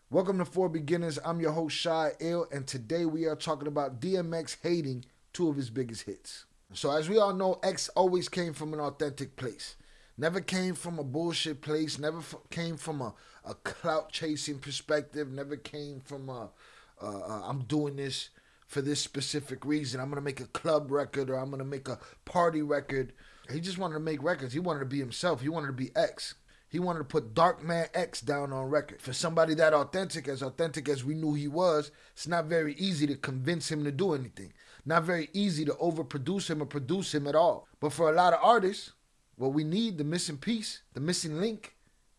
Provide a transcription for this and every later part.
Welcome to For Beginners. I'm your host, Shy Ill, and today we are talking about DMX hating two of his biggest hits. So as we all know, X always came from an authentic place. Never came from a bullshit place, never came from a clout-chasing perspective, never came from I'm doing this for this specific reason. I'm going to make a club record or I'm going to make a party record. He just wanted to make records. He wanted to be himself. He wanted to be X. He wanted to put Dark Man X down on record. For somebody that authentic as we knew he was, it's not very easy to convince him to do anything. Not very easy to overproduce him or produce him at all. But for a lot of artists, what we need, the missing piece, the missing link,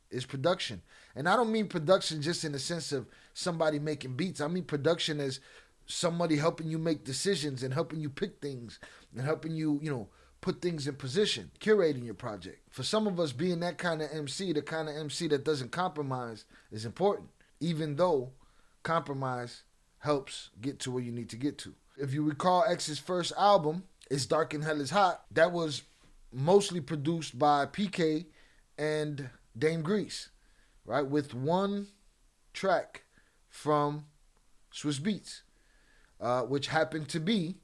is production. And I don't mean production just in the sense of somebody making beats. I mean production as somebody helping you make decisions and helping you pick things and helping you, put things in position, curating your project. For some of us, being that kind of MC, the kind of MC that doesn't compromise, is important, even though compromise helps get to where you need to get to. If you recall X's first album, It's Dark and Hell is Hot, that was mostly produced by PK and Dame Grease, right? With one track from Swizz Beatz, which happened to be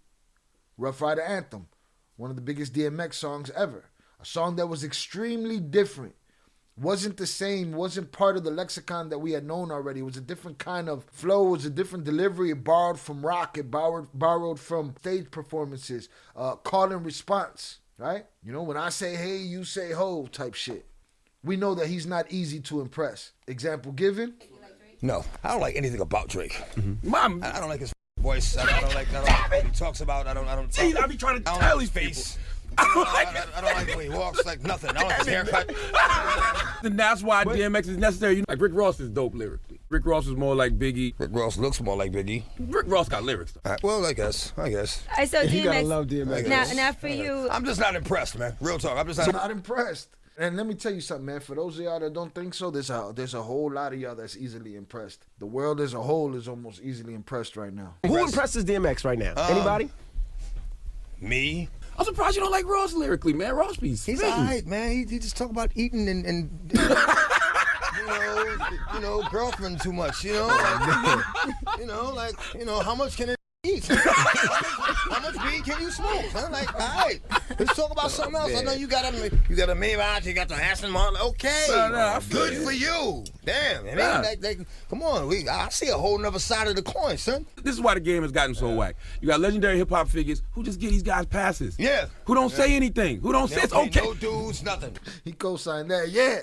Ruff Ryders Anthem, one of the biggest DMX songs ever. A song that was extremely different. Wasn't the same, wasn't part of the lexicon that we had known already. It was a different kind of flow, it was a different delivery. It borrowed from rock, it borrowed from stage performances, call and response, right? When I say hey, you say ho type shit. We know that he's not easy to impress. Example given? No, I don't like anything about Drake. Mom, I don't like his voice. I don't like what he talks about. I don't. See, I be trying to tell these face. I don't like the way he walks, like nothing. I don't like his haircut. And that's why DMX is necessary. Like Rick Ross is dope lyrically. Rick Ross is more like Biggie. Rick Ross looks more like Biggie. Rick Ross got lyrics though. Well, I guess. I saw DMX. You gotta love DMX. Now for you. I'm just not impressed, man. Real talk. I'm just not impressed. And let me tell you something, man. For those of y'all that don't think so, there's a whole lot of y'all that's easily impressed. The world as a whole is almost easily impressed right now. Who impresses DMX right now? Anybody? Me. I'm surprised you don't like Ross lyrically, man. Ross be spitting. He's alright, man. He just talk about eating and girlfriend too much. How much can it eat? How much weed can you smoke? Huh? Like, all right, let's talk about something else. I know you got a Maybach, you got the Aston Martin. Okay, good for you. Damn, man. Come on, I see a whole nother side of the coin, son. This is why the game has gotten so whack. You got legendary hip hop figures who just get these guys passes. Yeah. Who don't say anything. Who don't say it's okay. No dudes, nothing. He co-signed that, yeah.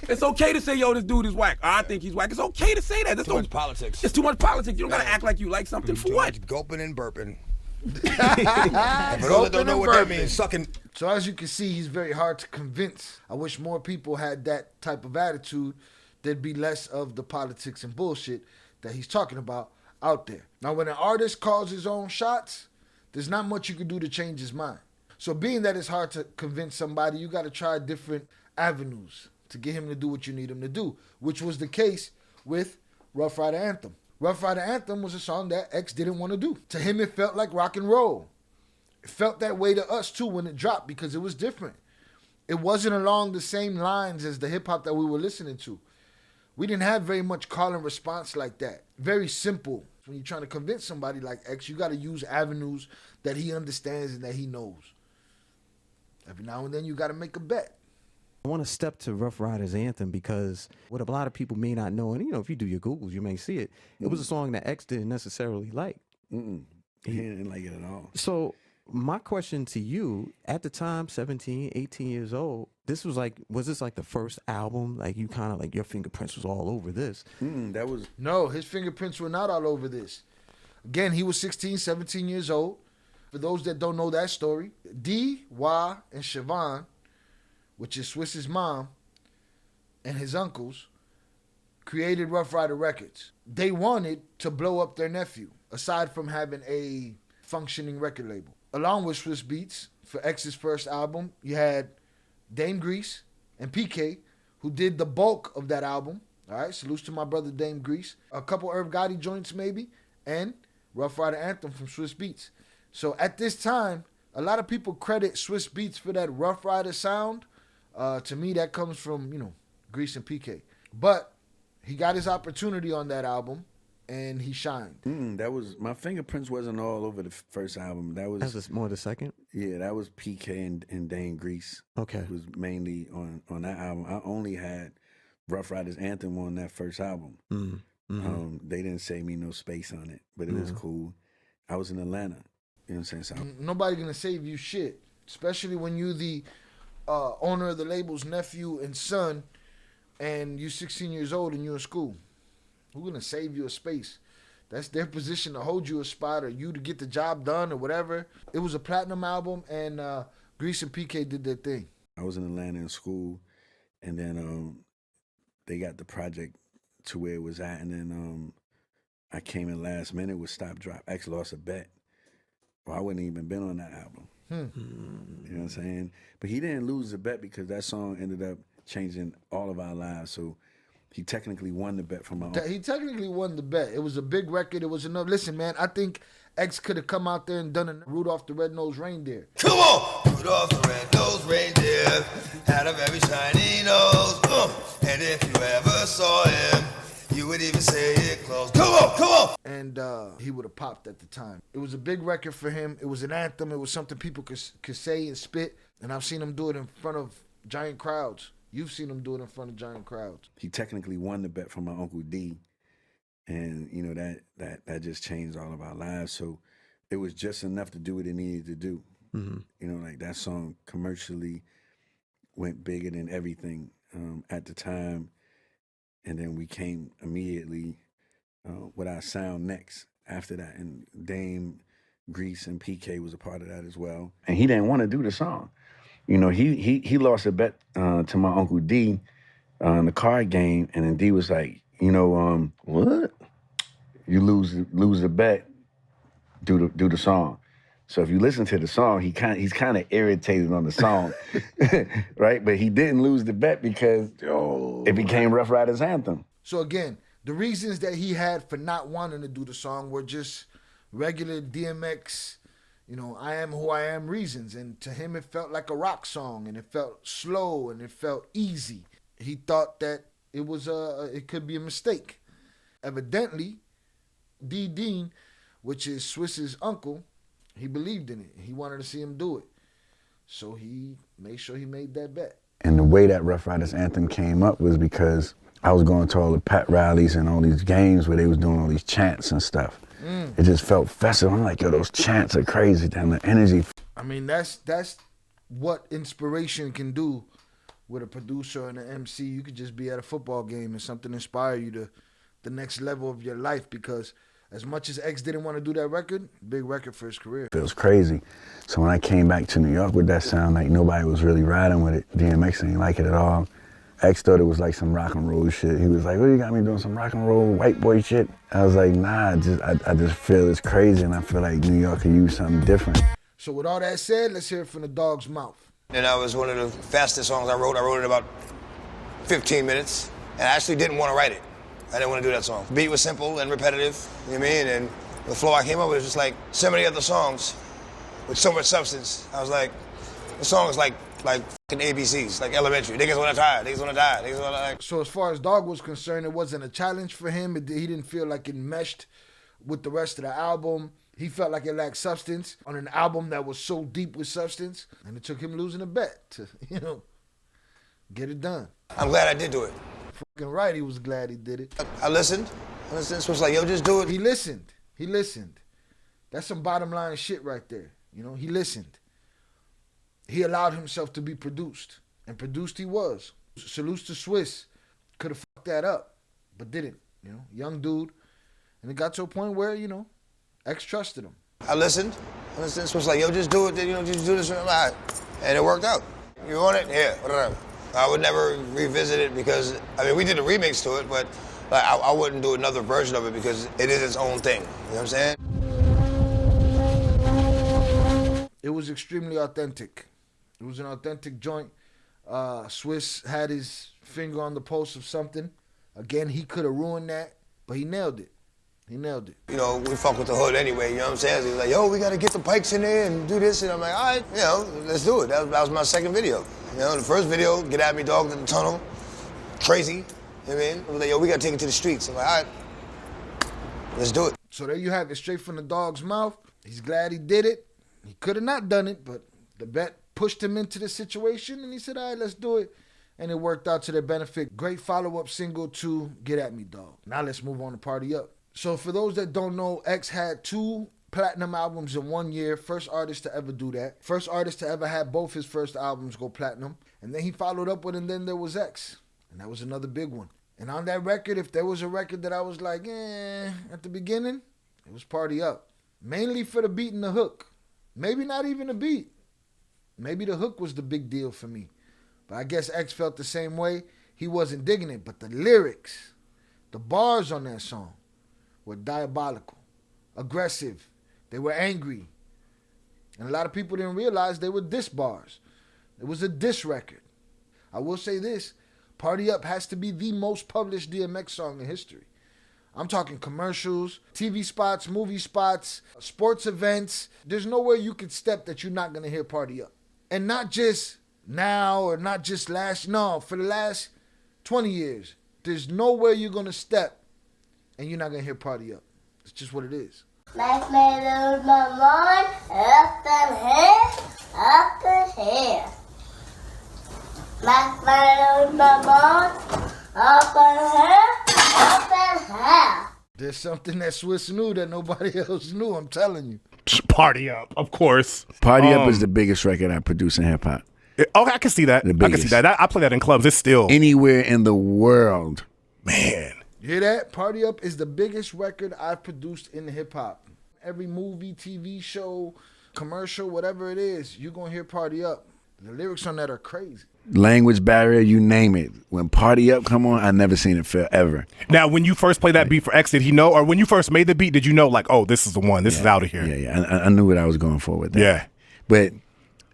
It's okay to say, yo, this dude is whack. I think he's whack. It's okay to say that. That's too much politics. It's too much politics. You don't gotta act like you like something for what? Gulping and burping. For those that don't know what that means, sucking. So as you can see, he's very hard to convince. I wish more people had that type of attitude. There'd be less of the politics and bullshit that he's talking about out there. Now, when an artist calls his own shots, there's not much you can do to change his mind. So being that it's hard to convince somebody, you got to try different avenues to get him to do what you need him to do, which was the case with Ruff Ryders Anthem. Ruff Ryders Anthem was a song that X didn't want to do. To him, it felt like rock and roll. It felt that way to us, too, when it dropped because it was different. It wasn't along the same lines as the hip-hop that we were listening to. We didn't have very much call and response like that. Very simple. When you're trying to convince somebody like X, you got to use avenues that he understands and that he knows. Every now and then, you got to make a bet. I want to step to Ruff Ryders Anthem because what a lot of people may not know, and if you do your Googles, you may see it. It was a song that X didn't necessarily like. He didn't like it at all. So my question to you, at the time, 17, 18 years old, was this like the first album? Like you kind of like your fingerprints was all over this? No, his fingerprints were not all over this. Again, he was 16, 17 years old. For those that don't know that story, D, Y, and Siobhan, which is Swizz's mom, and his uncles, created Ruff Ryders Records. They wanted to blow up their nephew, aside from having a functioning record label. Along with Swizz Beatz, for X's first album, you had Dame Grease and PK, who did the bulk of that album. All right, salutes to my brother Dame Grease. A couple Irv Gotti joints maybe, and Ruff Ryders Anthem from Swizz Beatz. So at this time, a lot of people credit Swizz Beatz for that Ruff Ryders sound. To me, that comes from, Grease and PK. But He got his opportunity on that album, and he shined. That was my fingerprints wasn't all over the first album. That was more the second. Yeah, that was PK and Dane Grease. Okay, it was mainly on that album. I only had Ruff Ryders Anthem on that first album. They didn't save me no space on it, but it was cool. I was in Atlanta. You know what I'm saying? So nobody gonna save you shit, especially when you the owner of the label's nephew and son, and you 16 years old and you're in school. Who's gonna save you a space? That's their position to hold you a spot or you to get the job done or whatever. It was a platinum album, and Grease and PK did their thing. I was in Atlanta in school, and then they got the project to where it was at, and then I came in last minute with Stop Drop. X lost a bet. Well, I wouldn't even been on that album. You know what I'm saying? But he didn't lose the bet because that song ended up changing all of our lives. So he technically won the bet from my own. He technically won the bet. It was a big record. It was enough. Listen, man, I think X could have come out there and done a Rudolph the Red-Nosed Reindeer. Come on! Rudolph the Red-Nosed Reindeer had a very shiny nose. And if you ever saw him, you would even say it close. Come on, come on! And he would have popped at the time. It was a big record for him. It was an anthem. It was something people could say and spit. And I've seen him do it in front of giant crowds. You've seen him do it in front of giant crowds. He technically won the bet from my Uncle D. And, you know, that just changed all of our lives. So it was just enough to do what it needed to do. You know, like that song commercially went bigger than everything at the time. And then we came immediately with our sound next after that. And Dame, Grease, and PK was a part of that as well. And he didn't want to do the song. You know, he lost a bet to my Uncle D in the card game. And then D was like, you know, what? You lose the bet, do the song. So if you listen to the song, he's kind of irritated on the song, right? But he didn't lose the bet because it became Ruff Ryders Anthem. So again, the reasons that he had for not wanting to do the song were just regular DMX, you know, I am who I am reasons. And to him, it felt like a rock song, and it felt slow, and it felt easy. He thought that it was it could be a mistake. Evidently, D. Dean, which is Swizz's uncle, he believed in it. He wanted to see him do it. So he made sure he made that bet. And the way that Ruff Ryders Anthem came up was because I was going to all the pet rallies and all these games where they was doing all these chants and stuff. It just felt festive. I'm like, yo, those chants are crazy. Damn, the energy. I mean, that's what inspiration can do with a producer and an MC. You could just be at a football game and something inspire you to the next level of your life, because as much as X didn't want to do that record, big record for his career. It was crazy. So when I came back to New York with that sound, like nobody was really riding with it. DMX didn't like it at all. X thought it was like some rock and roll shit. He was like, "Oh, you got me doing some rock and roll white boy shit?" I was like, "Nah, I just feel it's crazy, and I feel like New York could use something different." So with all that said, let's hear it from the dog's mouth. And that was one of the fastest songs I wrote. I wrote it in about 15 minutes, and I actually didn't want to write it. I didn't want to do that song. The beat was simple and repetitive, you know what I mean? And the flow I came up with was just like so many other songs with so much substance. I was like, the song is like fucking ABCs, like elementary. Niggas wanna die, niggas wanna die, niggas wanna like. So as far as Dog was concerned, it wasn't a challenge for him. He didn't feel like it meshed with the rest of the album. He felt like it lacked substance on an album that was so deep with substance. And it took him losing a bet to, you know, get it done. I'm glad I did do it. Fucking right, he was glad he did it. I listened. So was like, yo, just do it. He listened. That's some bottom line shit right there. You know, he listened. He allowed himself to be produced. And produced he was. Salutes to Swizz. Could have fucked that up, but didn't. You know, young dude. And it got to a point where, you know, X trusted him. I listened. So was like, yo, just do it. You know, just do this. And it worked out. You want it? Yeah, whatever. I would never revisit it because, I mean, we did a remix to it, but like, I wouldn't do another version of it because it is its own thing. You know what I'm saying? It was extremely authentic. It was an authentic joint. Swizz had his finger on the pulse of something. Again, he could have ruined that, but he nailed it. You know, we fuck with the hood anyway, you know what I'm saying? So he was like, yo, we gotta get the Pikes in there and do this. And I'm like, all right, you know, let's do it. That was my second video. You know, the first video, Get At Me Dog in the Tunnel, crazy. You know You know what I mean? I was like, yo, we gotta take it to the streets. I'm like, all right, let's do it. So there you have it, straight from the dog's mouth. He's glad he did it. He could have not done it, but the vet pushed him into the situation, and he said, all right, let's do it. And it worked out to their benefit. Great follow-up single to Get At Me, Dog. Now let's move on to Party Up. So for those that don't know, X had 2 platinum albums in 1 year. First artist to ever do that. First artist to ever have both his first albums go platinum. And then he followed up with And Then There Was X. And that was another big one. And on that record, if there was a record that I was like, at the beginning, it was Party Up. Mainly for the beat and the hook. Maybe not even the beat. Maybe the hook was the big deal for me. But I guess X felt the same way. He wasn't digging it. But the lyrics, the bars on that song were diabolical, aggressive. They were angry. And a lot of people didn't realize they were diss bars. It was a diss record. I will say this. Party Up has to be the most published DMX song in history. I'm talking commercials, TV spots, movie spots, sports events. There's nowhere you could step that you're not going to hear Party Up. And not just now or not just for the last 20 years. There's nowhere you're going to step and you're not going to hear Party Up. It's just what it is. Make me lose my mind, up and here, up and here. Make me lose my mind, up and here, up and here. There's something that Swizz knew that nobody else knew, I'm telling you. Party Up, of course. Party Up is the biggest record I produce in hip hop. Okay, I can see that. I can see that. I play that in clubs. It's still anywhere in the world. Man. You hear that? Party Up is the biggest record I've produced in hip hop. Every movie, TV show, commercial, whatever it is, you're going to hear Party Up. The lyrics on that are crazy. Language barrier, you name it. When Party Up come on, I never seen it fail ever. Now, when you first played that beat for X, did he know? Or when you first made the beat, did you know, like, oh, this is the one. This is out of here. Yeah. I knew what I was going for with that. Yeah. But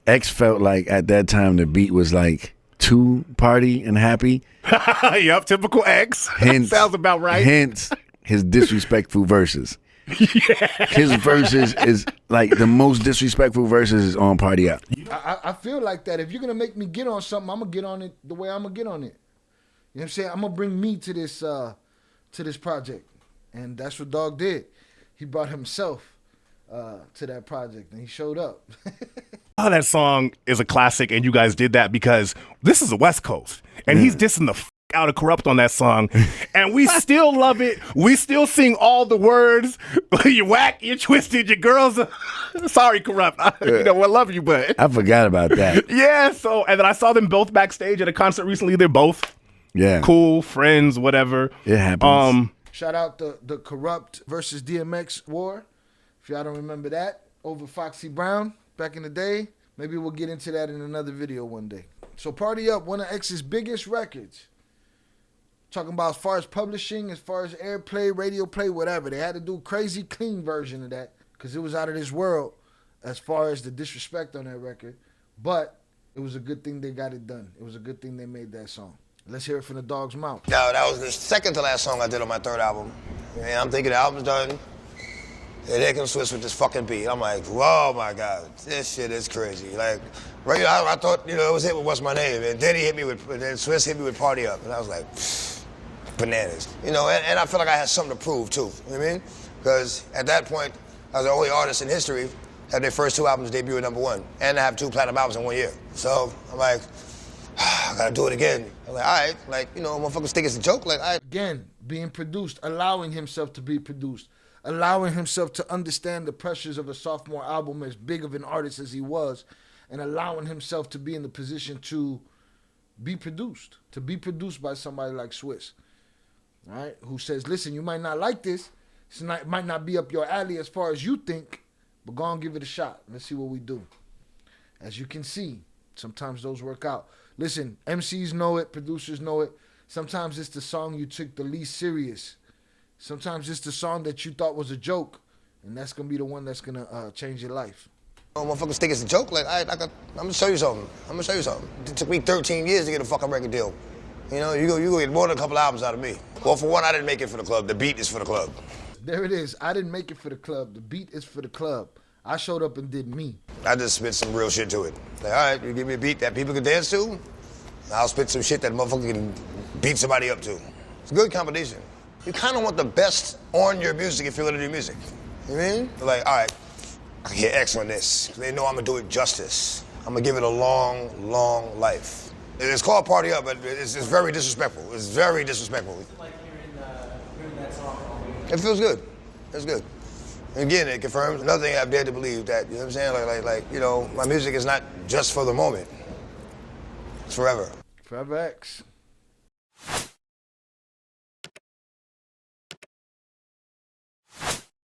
X felt like at that time the beat was like too party and happy. Yep, typical X. Hence, sounds about right. Hence his disrespectful verses. Yeah. His verses is like the most disrespectful verses is on Party Up. I feel like that. If you're going to make me get on something, I'm going to get on it the way I'm going to get on it. You know what I'm saying? I'm going to bring me to this project. And that's what Dog did. He brought himself to that project, and he showed up. Oh, that song is a classic, and you guys did that because this is the West Coast, and he's dissing the out of Corrupt on that song, and we still love it. We still sing all the words. You're whack, you're twisted, your girls are... Sorry, Corrupt. You know, I love you, but... I forgot about that. Yeah, so, and then I saw them both backstage at a concert recently. They're both cool, friends, whatever. It happens. Shout out the Corrupt versus DMX war. If y'all don't remember that, over Foxy Brown back in the day. Maybe we'll get into that in another video one day. So Party Up, one of X's biggest records. Talking about as far as publishing, as far as airplay, radio play, whatever. They had to do a crazy clean version of that because it was out of this world as far as the disrespect on that record. But it was a good thing they got it done. It was a good thing they made that song. Let's hear it from the Dog's mouth. No, that was the second to last song I did on my third album. And I'm thinking the album's done. And here comes Swizz with this fucking beat. I'm like, whoa, my God, this shit is crazy. Like, right, I thought, it was hit with What's My Name, and then then Swizz hit me with Party Up, and I was like, bananas. And I feel like I had something to prove too. You know what I mean? Because at that point, I was the only artist in history had their first 2 albums debut at #1, and I have 2 platinum albums in 1 year. So I'm like, I gotta do it again. I'm like, all right, motherfuckers think it's a joke. Like, all right. Again, being produced, allowing himself to be produced. Allowing himself to understand the pressures of a sophomore album as big of an artist as he was, and allowing himself to be in the position to be produced by somebody like Swizz, right? Who says, listen, you might not like this, it might not be up your alley as far as you think, but go on, give it a shot. Let's see what we do. As you can see, sometimes those work out. Listen, MCs know it, producers know it. Sometimes it's the song you took the least serious. Sometimes it's the song that you thought was a joke, and that's going to be the one that's going to change your life. Motherfuckers think it's a joke. Like, I'm going to show you something. It took me 13 years to get a fucking record deal. You go get more than a couple albums out of me. Well, for one, I didn't make it for the club. The beat is for the club. There it is. I didn't make it for the club. The beat is for the club. I showed up and did me. I just spit some real shit to it. Like, all right, you give me a beat that people can dance to, I'll spit some shit that motherfucker can beat somebody up to. It's a good competition. You kind of want the best on your music if you're gonna do music. You know what I mean? Like, all right, I can get X on this. They know I'm gonna do it justice. I'm gonna give it a long, long life. It's called Party Up, but it's very disrespectful. It's very disrespectful. It's like hearing that song all week. It feels good. It's good. And again, it confirms another thing I've dared to believe, that, you know what I'm saying? Like, you know, my music is not just for the moment. It's forever. Forever X.